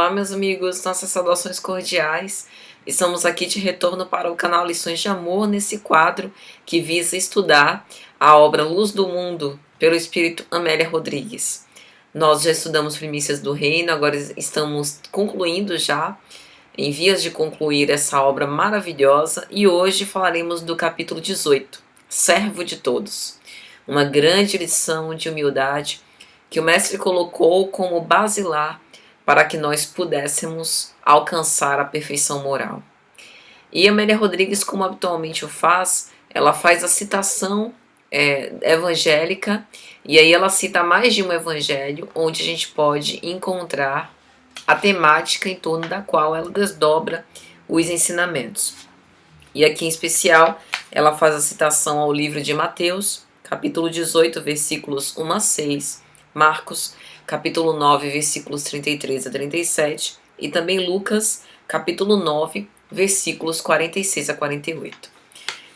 Olá, meus amigos, nossas saudações cordiais. Estamos aqui de retorno para o canal Lições de Amor, nesse quadro que visa estudar a obra Luz do Mundo, pelo Espírito Amélia Rodrigues. Nós já estudamos Primícias do Reino, agora estamos concluindo já, em vias de concluir essa obra maravilhosa, e hoje falaremos do capítulo 18, Servo de Todos. Uma grande lição de humildade que o mestre colocou como basilar para que nós pudéssemos alcançar a perfeição moral. E Amélia Rodrigues, como habitualmente o faz, ela faz a citação evangélica, e aí ela cita mais de um evangelho, onde a gente pode encontrar a temática em torno da qual ela desdobra os ensinamentos. E aqui em especial, ela faz a citação ao livro de Mateus, capítulo 18, versículos 1 a 6, Marcos, capítulo 9, versículos 33 a 37, e também Lucas, capítulo 9, versículos 46 a 48.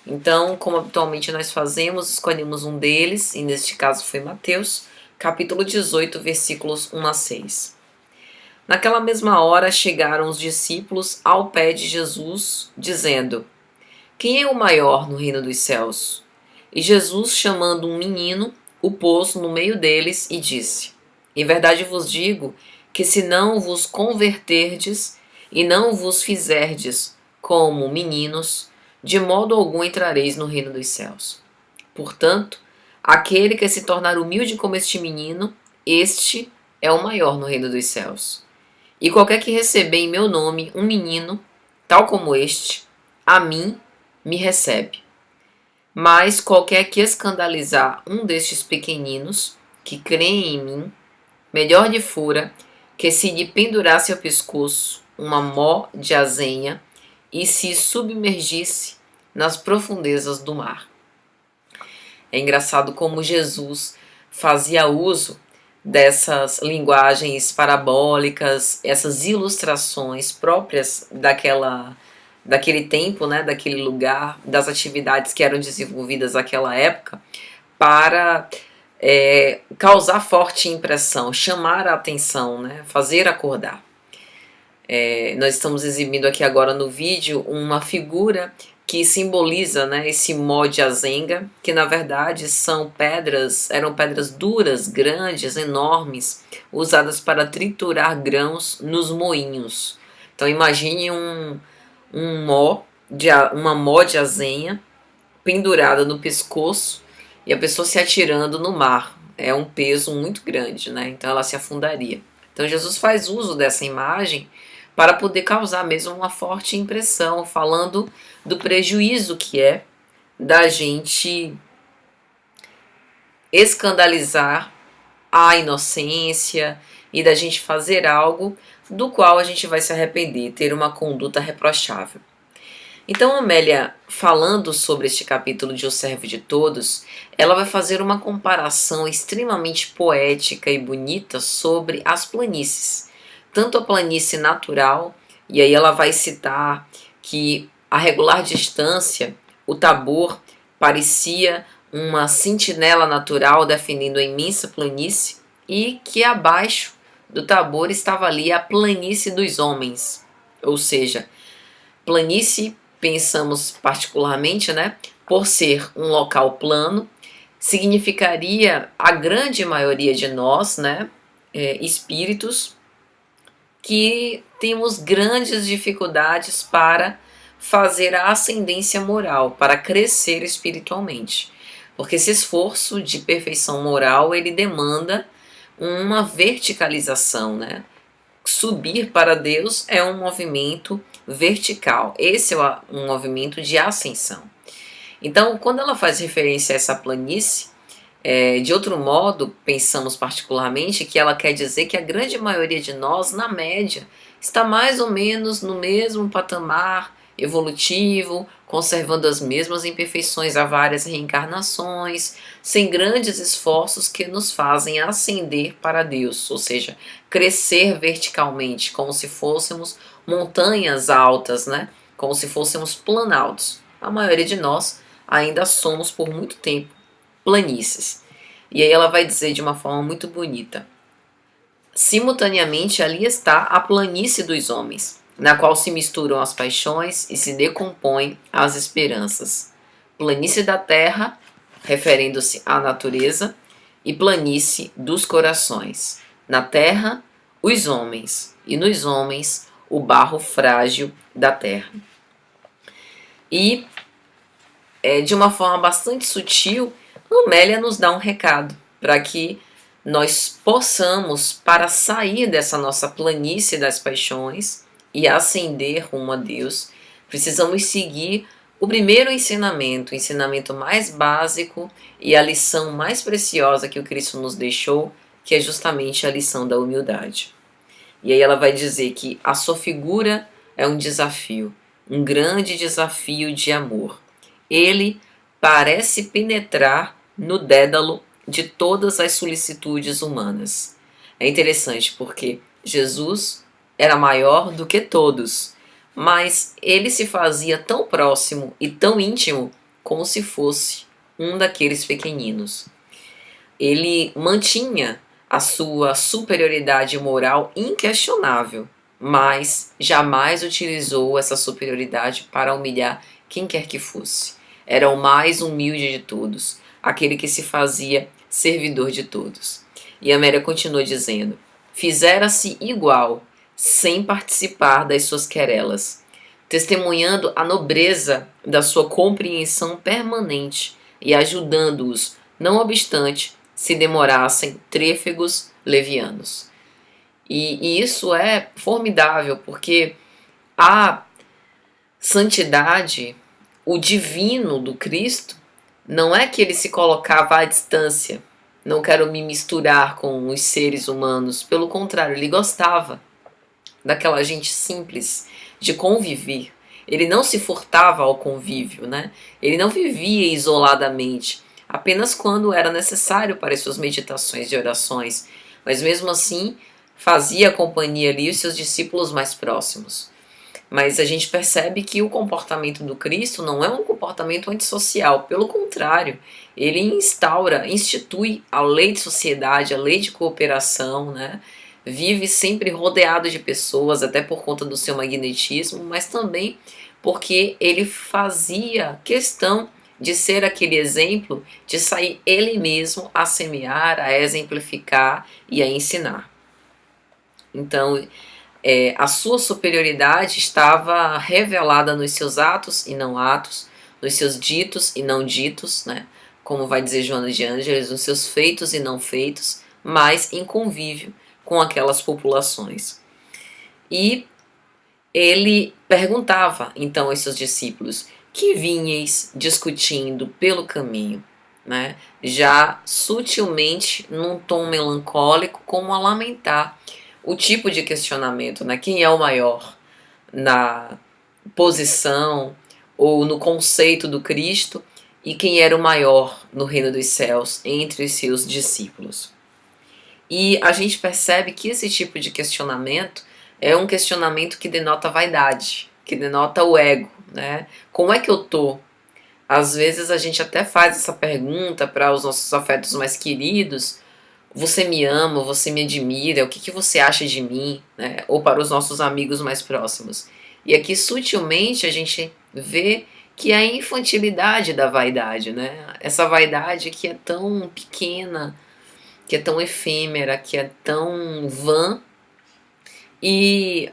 Então, como habitualmente nós fazemos, escolhemos um deles, e neste caso foi Mateus, capítulo 18, versículos 1 a 6. Naquela mesma hora chegaram os discípulos ao pé de Jesus, dizendo: Quem é o maior no reino dos céus? E Jesus, chamando um menino, o pôs no meio deles e disse: Em verdade vos digo que se não vos converterdes e não vos fizerdes como meninos, de modo algum entrareis no reino dos céus. Portanto, aquele que se tornar humilde como este menino, este é o maior no reino dos céus. E qualquer que receber em meu nome um menino, tal como este, a mim me recebe. Mas qualquer que escandalizar um destes pequeninos, que creem em mim, melhor lhe fora que se lhe pendurasse ao pescoço uma mó de azenha e se submergisse nas profundezas do mar. É engraçado como Jesus fazia uso dessas linguagens parabólicas, essas ilustrações próprias daquele tempo, né, daquele lugar, das atividades que eram desenvolvidas naquela época, para causar forte impressão, chamar a atenção, né, fazer acordar. Nós estamos exibindo aqui agora no vídeo uma figura que simboliza, né, esse mó de azenga, que na verdade eram pedras duras, grandes, enormes, usadas para triturar grãos nos moinhos. Então imagine uma mó de azenha pendurada no pescoço e a pessoa se atirando no mar. É um peso muito grande, né? Então ela se afundaria. Então Jesus faz uso dessa imagem para poder causar mesmo uma forte impressão, falando do prejuízo que é da gente escandalizar a inocência e da gente fazer algo do qual a gente vai se arrepender, ter uma conduta reprochável. Então, Amélia, falando sobre este capítulo de O Servo de Todos, ela vai fazer uma comparação extremamente poética e bonita sobre as planícies. Tanto a planície natural, e aí ela vai citar que a regular distância, o Tabor parecia uma sentinela natural defendendo a imensa planície, e que abaixo do Tabor estava ali a planície dos homens, ou seja, planície, pensamos particularmente, né, por ser um local plano, significaria a grande maioria de nós, né, espíritos, que temos grandes dificuldades para fazer a ascendência moral, para crescer espiritualmente. Porque esse esforço de perfeição moral, ele demanda uma verticalização, né? Subir para Deus é um movimento vertical. Esse é um movimento de ascensão. Então, quando ela faz referência a essa planície, de outro modo, pensamos particularmente que ela quer dizer que a grande maioria de nós, na média, está mais ou menos no mesmo patamar evolutivo, conservando as mesmas imperfeições há várias reencarnações, sem grandes esforços que nos fazem ascender para Deus, ou seja, crescer verticalmente, como se fôssemos montanhas altas, né? Como se fôssemos planaltos. A maioria de nós ainda somos por muito tempo planícies. E aí ela vai dizer de uma forma muito bonita: Simultaneamente, ali está a planície dos homens, na qual se misturam as paixões e se decompõem as esperanças. Planície da terra, referindo-se à natureza, e planície dos corações. Na terra, os homens, e nos homens, o barro frágil da terra. E, de uma forma bastante sutil, Amélia nos dá um recado para que nós possamos, para sair dessa nossa planície das paixões e ascender rumo a Deus, precisamos seguir o primeiro ensinamento, o ensinamento mais básico e a lição mais preciosa que o Cristo nos deixou, que é justamente a lição da humildade. E aí ela vai dizer que a sua figura é um desafio, um grande desafio de amor. Ele parece penetrar no dédalo de todas as solicitudes humanas. É interessante porque Jesus era maior do que todos, mas ele se fazia tão próximo e tão íntimo como se fosse um daqueles pequeninos. Ele mantinha a sua superioridade moral inquestionável, mas jamais utilizou essa superioridade para humilhar quem quer que fosse. Era o mais humilde de todos, aquele que se fazia servidor de todos. E Amélia continua dizendo: fizera-se igual, sem participar das suas querelas, testemunhando a nobreza da sua compreensão permanente e ajudando-os, não obstante se demorassem trêfegos levianos. E isso é formidável, porque a santidade, o divino do Cristo, não é que ele se colocava à distância, não quero me misturar com os seres humanos, pelo contrário, ele gostava daquela gente simples, de conviver. Ele não se furtava ao convívio, né? Ele não vivia isoladamente, apenas quando era necessário para as suas meditações e orações, mas mesmo assim fazia companhia ali os seus discípulos mais próximos. Mas a gente percebe que o comportamento do Cristo não é um comportamento antissocial, pelo contrário, ele institui a lei de sociedade, a lei de cooperação, né? Vive sempre rodeado de pessoas, até por conta do seu magnetismo, mas também porque ele fazia questão de ser aquele exemplo, de sair ele mesmo a semear, a exemplificar e a ensinar. Então, a sua superioridade estava revelada nos seus atos e não atos, nos seus ditos e não ditos, né? Como vai dizer Joana de Ângeles, nos seus feitos e não feitos, mas em convívio com aquelas populações. E ele perguntava então aos seus discípulos: que vinheis discutindo pelo caminho? Né? Já sutilmente, num tom melancólico, como a lamentar o tipo de questionamento, né? Quem é o maior na posição ou no conceito do Cristo e quem era o maior no reino dos céus entre os seus discípulos. E a gente percebe que esse tipo de questionamento é um questionamento que denota vaidade, que denota o ego, né? Como é que eu tô? Às vezes a gente até faz essa pergunta para os nossos afetos mais queridos: você me ama, você me admira, o que você acha de mim, né? Ou para os nossos amigos mais próximos. E aqui sutilmente a gente vê que é a infantilidade da vaidade, né? Essa vaidade que é tão pequena, que é tão efêmera, que é tão vã, e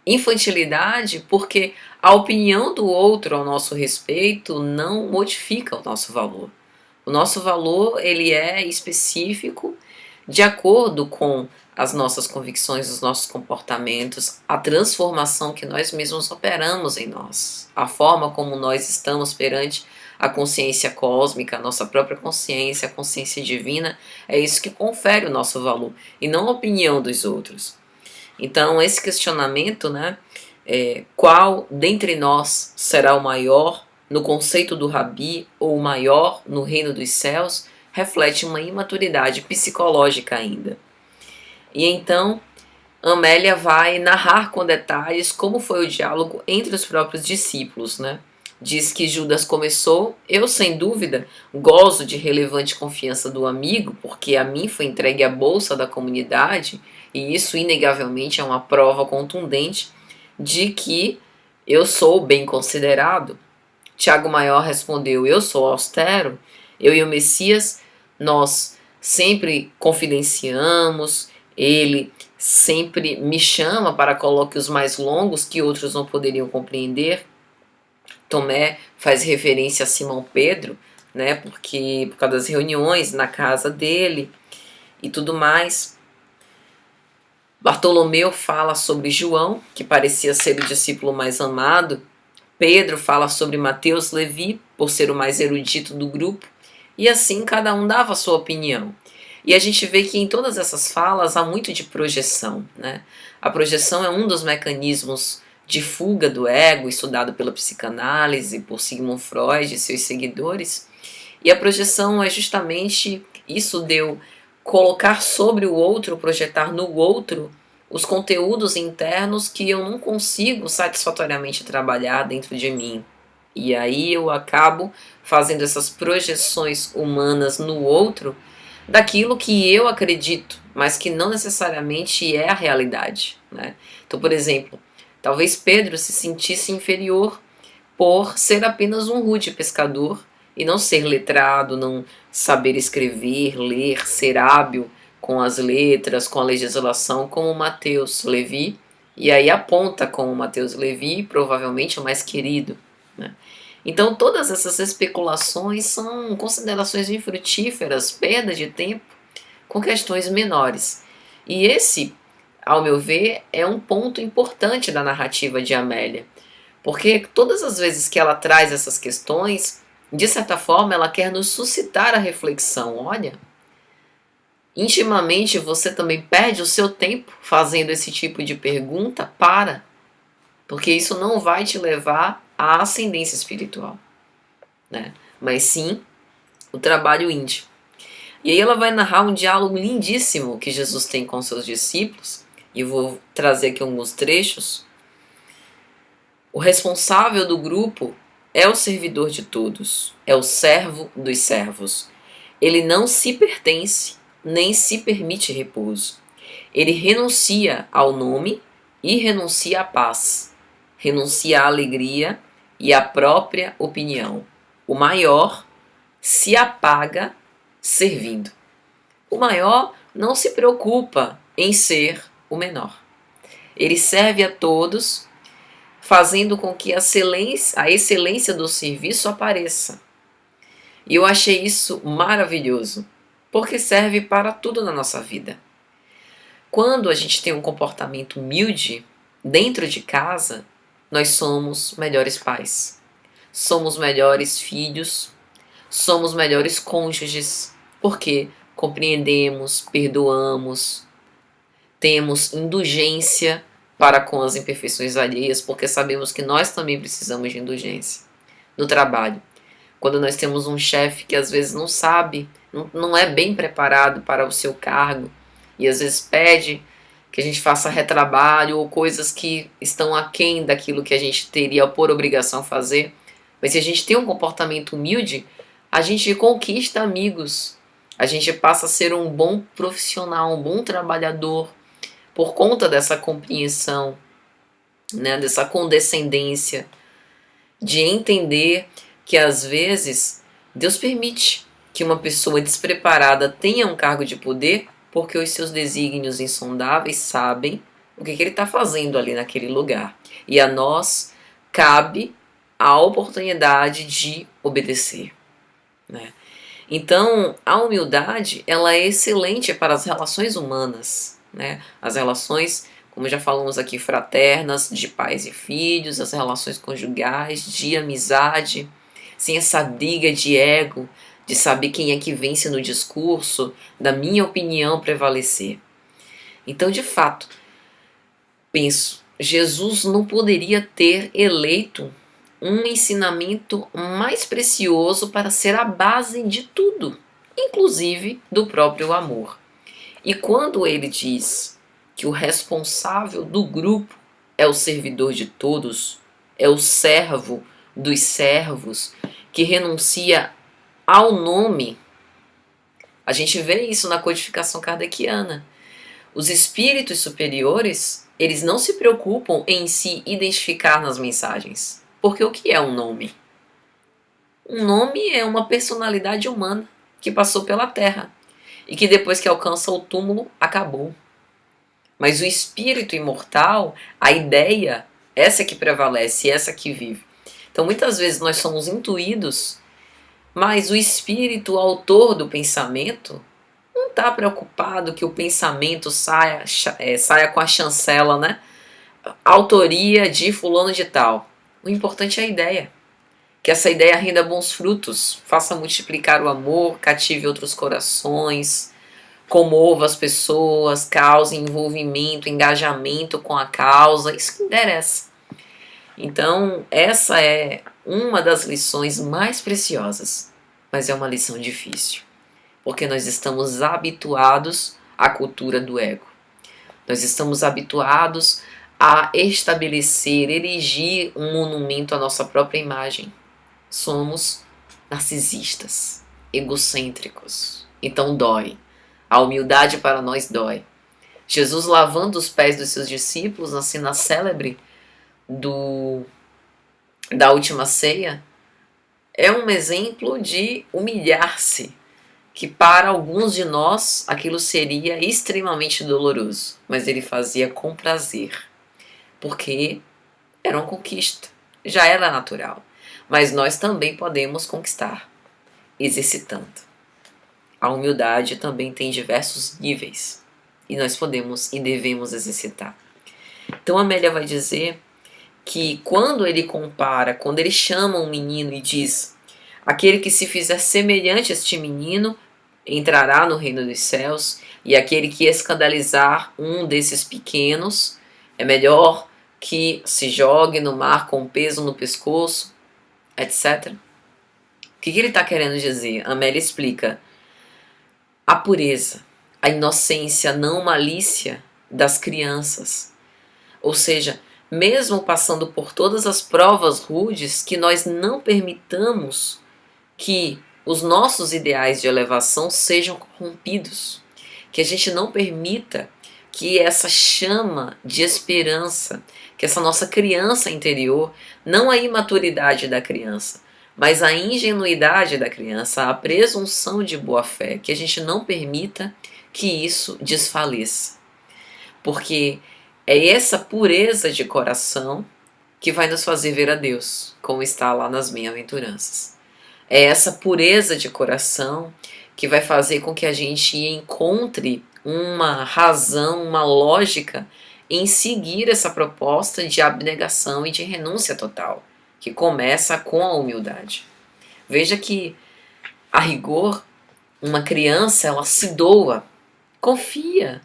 infantilidade porque a opinião do outro ao nosso respeito não modifica o nosso valor. O nosso valor, ele é específico de acordo com as nossas convicções, os nossos comportamentos, a transformação que nós mesmos operamos em nós, a forma como nós estamos perante a consciência cósmica, a nossa própria consciência, a consciência divina, é isso que confere o nosso valor, e não a opinião dos outros. Então, esse questionamento, né, qual dentre nós será o maior no conceito do Rabi, ou o maior no reino dos céus, reflete uma imaturidade psicológica ainda. E então, Amélia vai narrar com detalhes como foi o diálogo entre os próprios discípulos, né? Diz que Judas começou: eu sem dúvida gozo de relevante confiança do amigo, porque a mim foi entregue a bolsa da comunidade, E isso, inegavelmente, é uma prova contundente de que eu sou bem considerado. Tiago Maior respondeu: eu sou austero, eu e o Messias, nós sempre confidenciamos, ele sempre me chama para colóquios mais longos que outros não poderiam compreender. Tomé faz referência a Simão Pedro, né, porque por causa das reuniões na casa dele e tudo mais. Bartolomeu fala sobre João, que parecia ser o discípulo mais amado. Pedro fala sobre Mateus, Levi, por ser o mais erudito do grupo. E assim cada um dava a sua opinião. E a gente vê que em todas essas falas há muito de projeção, né? A projeção é um dos mecanismos de fuga do ego, estudado pela psicanálise, por Sigmund Freud e seus seguidores. E a projeção é justamente isso de eu colocar sobre o outro, projetar no outro, os conteúdos internos que eu não consigo satisfatoriamente trabalhar dentro de mim. E aí eu acabo fazendo essas projeções humanas no outro daquilo que eu acredito, mas que não necessariamente é a realidade, né? Então, por exemplo, talvez Pedro se sentisse inferior por ser apenas um rude pescador e não ser letrado, não saber escrever, ler, ser hábil com as letras, com a legislação, como Mateus Levi, e aí aponta como Mateus Levi, provavelmente o mais querido, né? Então todas essas especulações são considerações infrutíferas, perda de tempo com questões menores. E esse, ao meu ver, é um ponto importante da narrativa de Amélia, porque todas as vezes que ela traz essas questões, de certa forma ela quer nos suscitar a reflexão. Olha, intimamente você também perde o seu tempo fazendo esse tipo de pergunta? Porque isso não vai te levar à ascendência espiritual, né? Mas sim o trabalho íntimo. E aí ela vai narrar um diálogo lindíssimo que Jesus tem com seus discípulos, e vou trazer aqui alguns trechos. O responsável do grupo é o servidor de todos, é o servo dos servos. Ele não se pertence, nem se permite repouso. Ele renuncia ao nome e renuncia à paz, renuncia à alegria e à própria opinião. O maior se apaga servindo. O maior não se preocupa em ser o menor. Ele serve a todos, fazendo com que a excelência do serviço apareça. E eu achei isso maravilhoso, porque serve para tudo na nossa vida. Quando a gente tem um comportamento humilde dentro de casa, nós somos melhores pais, somos melhores filhos, somos melhores cônjuges, porque compreendemos, perdoamos, temos indulgência para com as imperfeições alheias, porque sabemos que nós também precisamos de indulgência. No trabalho, quando nós temos um chefe que às vezes não sabe, não é bem preparado para o seu cargo, e às vezes pede que a gente faça retrabalho ou coisas que estão aquém daquilo que a gente teria por obrigação fazer. Mas se a gente tem um comportamento humilde, a gente conquista amigos, a gente passa a ser um bom profissional, um bom trabalhador, por conta dessa compreensão, né, dessa condescendência, de entender que às vezes Deus permite que uma pessoa despreparada tenha um cargo de poder, porque os seus desígnios insondáveis sabem o que ele está fazendo ali naquele lugar. E a nós cabe a oportunidade de obedecer, né? Então, a humildade, ela é excelente para as relações humanas, né? As relações, como já falamos aqui, fraternas, de pais e filhos, as relações conjugais, de amizade, sem essa briga de ego, de saber quem é que vence no discurso, da minha opinião prevalecer. Então, de fato, penso, Jesus não poderia ter eleito um ensinamento mais precioso para ser a base de tudo, inclusive do próprio amor. E quando ele diz que o responsável do grupo é o servidor de todos, é o servo dos servos, que renuncia ao nome, a gente vê isso na codificação kardeciana. Os espíritos superiores, eles não se preocupam em se identificar nas mensagens. Porque o que é um nome? Um nome é uma personalidade humana que passou pela Terra e que depois que alcança o túmulo, acabou. Mas o espírito imortal, a ideia, essa que prevalece, essa que vive. Então muitas vezes nós somos intuídos, mas o espírito, o autor do pensamento, não está preocupado que o pensamento saia com a chancela, né? Autoria de fulano de tal. O importante é a ideia. Que essa ideia renda bons frutos, faça multiplicar o amor, cative outros corações, comova as pessoas, cause envolvimento, engajamento com a causa, isso que interessa. Então, essa é uma das lições mais preciosas, mas é uma lição difícil, porque nós estamos habituados à cultura do ego. Nós estamos habituados a estabelecer, erigir um monumento à nossa própria imagem. Somos narcisistas, egocêntricos. Então dói. A humildade para nós dói. Jesus lavando os pés dos seus discípulos, na cena célebre da última ceia, é um exemplo de humilhar-se, que para alguns de nós aquilo seria extremamente doloroso, mas ele fazia com prazer, porque era uma conquista, já era natural. Mas nós também podemos conquistar, exercitando. A humildade também tem diversos níveis, e nós podemos e devemos exercitar. Então a Amélia vai dizer que quando ele compara, quando ele chama um menino e diz: aquele que se fizer semelhante a este menino entrará no reino dos céus, e aquele que escandalizar um desses pequenos é melhor que se jogue no mar com peso no pescoço, etc. O que ele está querendo dizer? A Amélia explica: a pureza, a inocência, não malícia das crianças. Ou seja, mesmo passando por todas as provas rudes, que nós não permitamos que os nossos ideais de elevação sejam corrompidos. Que a gente não permita que essa chama de esperança, que essa nossa criança interior, não a imaturidade da criança, mas a ingenuidade da criança, a presunção de boa fé, que a gente não permita que isso desfaleça. Porque é essa pureza de coração que vai nos fazer ver a Deus, como está lá nas bem-aventuranças. É essa pureza de coração que vai fazer com que a gente encontre uma razão, uma lógica em seguir essa proposta de abnegação e de renúncia total, que começa com a humildade. Veja que, a rigor, uma criança, ela se doa, confia,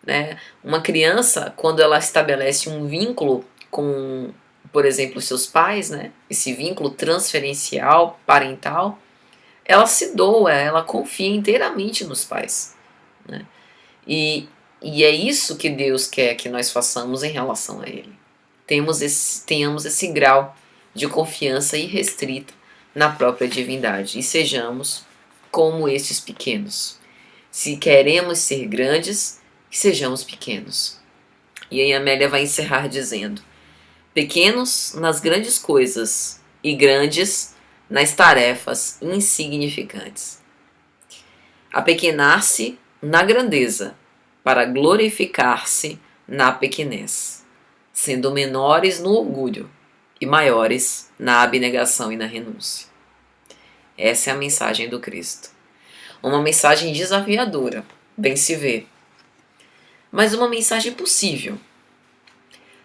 né? Uma criança, quando ela estabelece um vínculo com, por exemplo, seus pais, né? Esse vínculo transferencial, parental, ela se doa, ela confia inteiramente nos pais, né? E é isso que Deus quer que nós façamos em relação a Ele. Tenhamos esse grau de confiança irrestrita na própria divindade e sejamos como estes pequenos. Se queremos ser grandes, que sejamos pequenos. E aí a Amélia vai encerrar dizendo: pequenos nas grandes coisas e grandes nas tarefas insignificantes. Apequenar-se na grandeza para glorificar-se na pequenez, sendo menores no orgulho e maiores na abnegação e na renúncia. Essa é a mensagem do Cristo. Uma mensagem desafiadora, bem se vê, mas uma mensagem possível.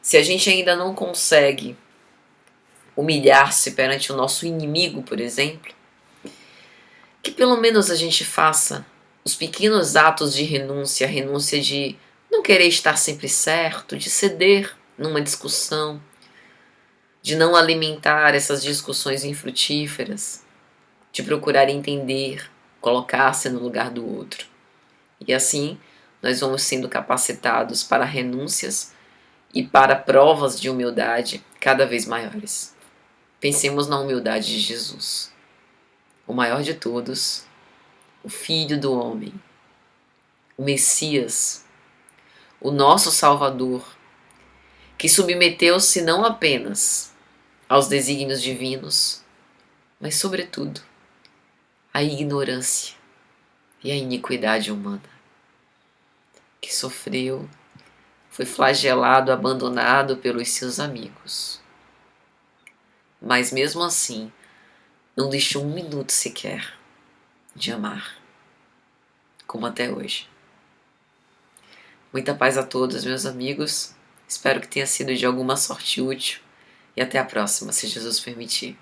Se a gente ainda não consegue humilhar-se perante o nosso inimigo, por exemplo, que pelo menos a gente faça os pequenos atos de renúncia, a renúncia de não querer estar sempre certo, de ceder numa discussão, de não alimentar essas discussões infrutíferas, de procurar entender, colocar-se no lugar do outro. E assim nós vamos sendo capacitados para renúncias e para provas de humildade cada vez maiores. Pensemos na humildade de Jesus, o maior de todos, o Filho do Homem, o Messias, o nosso Salvador, que submeteu-se não apenas aos desígnios divinos, mas, sobretudo, à ignorância e à iniquidade humana, que sofreu, foi flagelado, abandonado pelos seus amigos. Mas mesmo assim, não deixou um minuto sequer de amar, como até hoje. Muita paz a todos, meus amigos. Espero que tenha sido de alguma sorte útil. E até a próxima, se Jesus permitir.